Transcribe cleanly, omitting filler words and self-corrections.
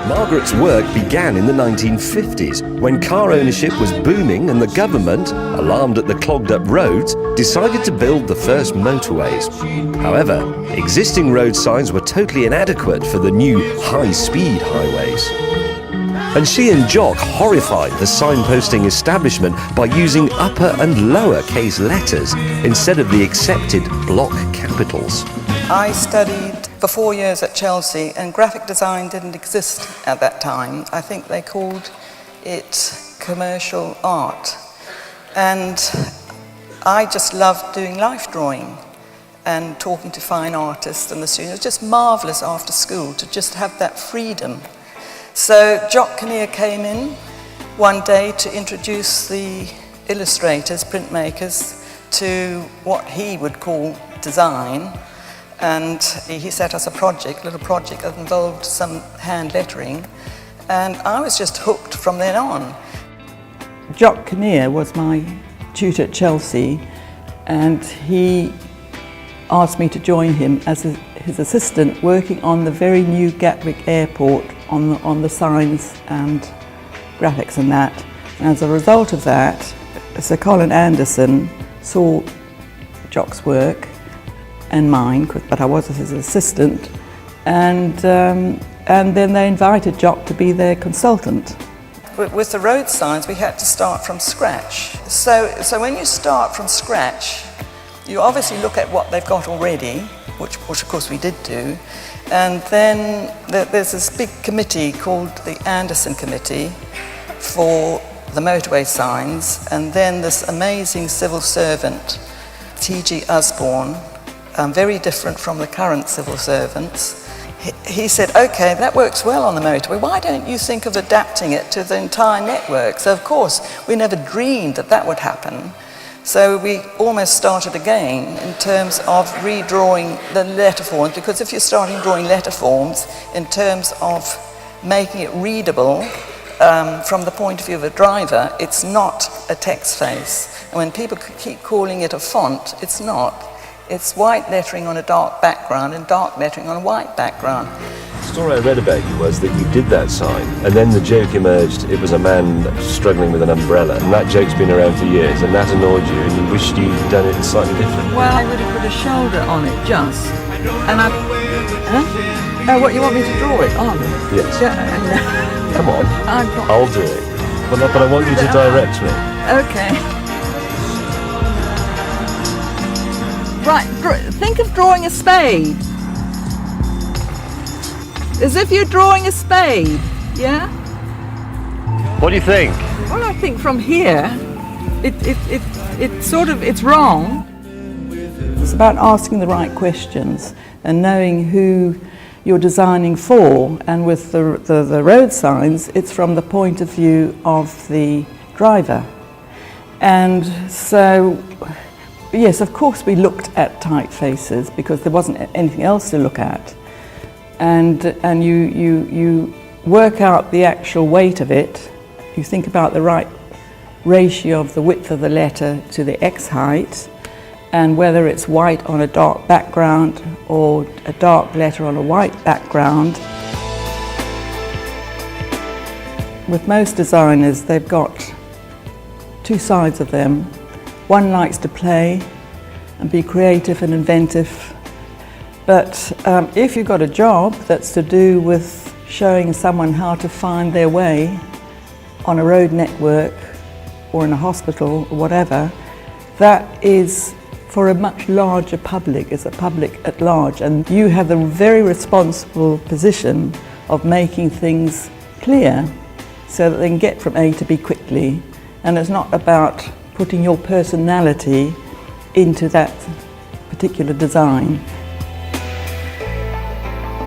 Margaret's work began in the 1950s, when car ownership was booming and the government, alarmed at the clogged-up roads, decided to build the first motorways. However, existing road signs were totally inadequate for the new high-speed highways. And she and Jock horrified the signposting establishment by using upper and lower case letters instead of the accepted block capitals. I studied for 4 years at Chelsea, and graphic design didn't exist at that time. I think they called it commercial art. And I just loved doing life drawing and talking to fine artists and the students. It was just marvellous after school to just have that freedom. So Jock Kinneir came in one day to introduce the illustrators, printmakers, to what he would call design. And he set us a little project that involved some hand lettering, and I was just hooked from then on. Jock Kinneir was my tutor at Chelsea, and he asked me to join him as his assistant, working on the very new Gatwick Airport on the signs and graphics and that. And as a result of that, Sir Colin Anderson saw Jock's work and mine, but I was his assistant, and then they invited Jock to be their consultant. With the road signs, we had to start from scratch. So when you start from scratch, you obviously look at what they've got already, which of course we did do, and then there's this big committee called the Anderson Committee for the motorway signs, and then this amazing civil servant, T.G. Usborne, very different from the current civil servants. He said, okay, that works well on the motorway, why don't you think of adapting it to the entire network? So of course, we never dreamed that that would happen. So we almost started again in terms of redrawing the letter forms, because if you're starting drawing letter forms in terms of making it readable from the point of view of a driver, it's not a text face. And when people keep calling it a font, it's not. It's white lettering on a dark background and dark lettering on a white background. The story I read about you was that you did that sign, and then the joke emerged, it was a man struggling with an umbrella, and that joke's been around for years, and that annoyed you, and you wished you'd done it slightly different. Well, I would have put a shoulder on it just, and I... Huh? Oh, what, you want me to draw it on? Yes. Yeah, Come on, I'll do it. But I want you to direct me. Okay. Right, think of drawing a spade. As if you're drawing a spade, yeah? What do you think? Well, I think from here, it's wrong. It's about asking the right questions and knowing who you're designing for. And with the road signs, it's from the point of view of the driver. And so, yes, of course we looked at typefaces because there wasn't anything else to look at. And you work out the actual weight of it. You think about the right ratio of the width of the letter to the X height, and whether it's white on a dark background or a dark letter on a white background. With most designers, they've got two sides of them. One likes to play and be creative and inventive, but if you've got a job that's to do with showing someone how to find their way on a road network or in a hospital or whatever, that is for a much larger public, it's a public at large, and you have the very responsible position of making things clear so that they can get from A to B quickly, and it's not about putting your personality into that particular design.